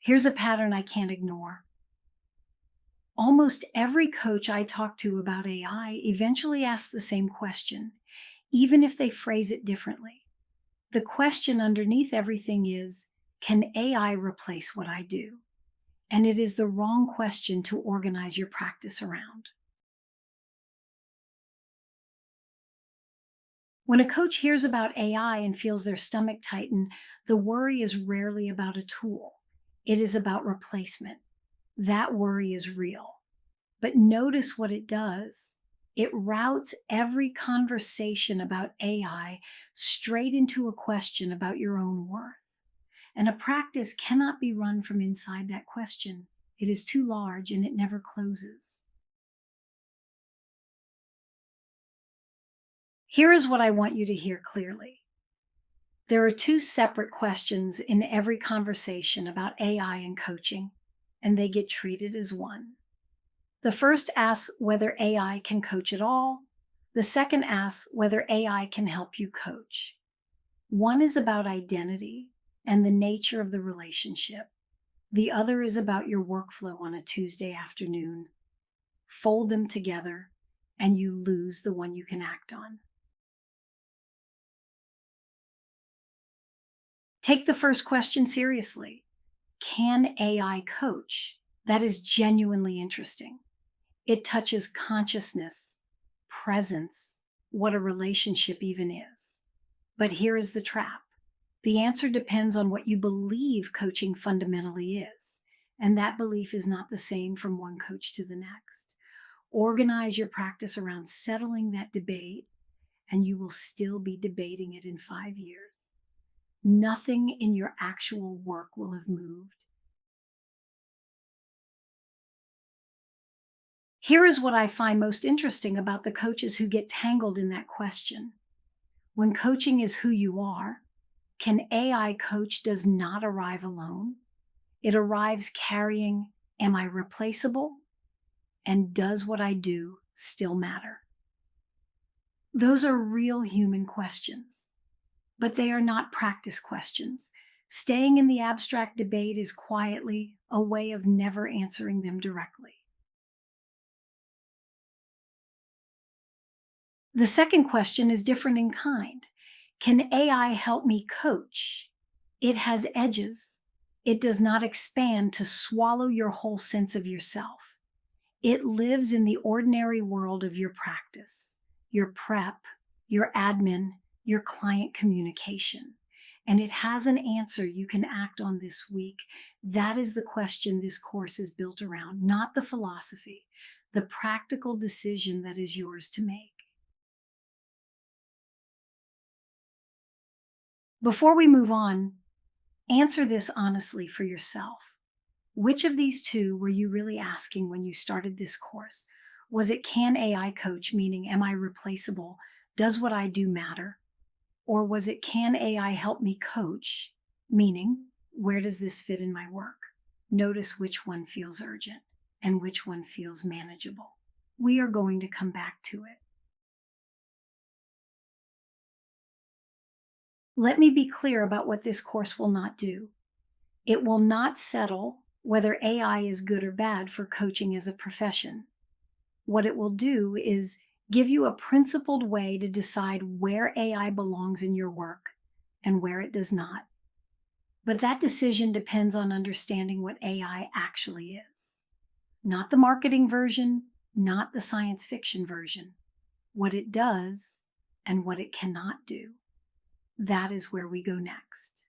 Here's a pattern I can't ignore. Almost every coach I talk to about AI eventually asks the same question, even if they phrase it differently. The question underneath everything is, can AI replace what I do? And it is the wrong question to organize your practice around. When a coach hears about AI and feels their stomach tighten, the worry is rarely about a tool. It is about replacement. That worry is real. But notice what it does. It routes every conversation about AI straight into a question about your own worth. And a practice cannot be run from inside that question. It is too large and it never closes. Here is what I want you to hear clearly. There are two separate questions in every conversation about AI and coaching, and they get treated as one. The first asks whether AI can coach at all. The second asks whether AI can help you coach. One is about identity and the nature of the relationship. The other is about your workflow on a Tuesday afternoon. Fold them together, and you lose the one you can act on. Take the first question seriously. Can AI coach? That is genuinely interesting. It touches consciousness, presence, what a relationship even is. But here is the trap. The answer depends on what you believe coaching fundamentally is, and that belief is not the same from one coach to the next. Organize your practice around settling that debate, and you will still be debating it in 5 years. Nothing in your actual work will have moved. Here is what I find most interesting about the coaches who get tangled in that question. When coaching is who you are, can AI coach does not arrive alone. It arrives carrying, am I replaceable? And does what I do still matter? Those are real human questions, but they are not practice questions. Staying in the abstract debate is quietly a way of never answering them directly. The second question is different in kind. Can AI help me coach? It has edges. It does not expand to swallow your whole sense of yourself. It lives in the ordinary world of your practice, your prep, your admin, your client communication. And it has an answer you can act on this week. That is the question this course is built around, not the philosophy, the practical decision that is yours to make. Before we move on, answer this honestly for yourself. Which of these two were you really asking when you started this course? Was it, can AI coach, meaning am I replaceable? Does what I do matter? Or was it, can AI help me coach, meaning where does this fit in my work? Notice which one feels urgent and which one feels manageable. We are going to come back to it. Let me be clear about what this course will not do. It will not settle whether AI is good or bad for coaching as a profession. What it will do is give you a principled way to decide where AI belongs in your work and where it does not. But that decision depends on understanding what AI actually is. Not the marketing version, not the science fiction version. What it does and what it cannot do. That is where we go next.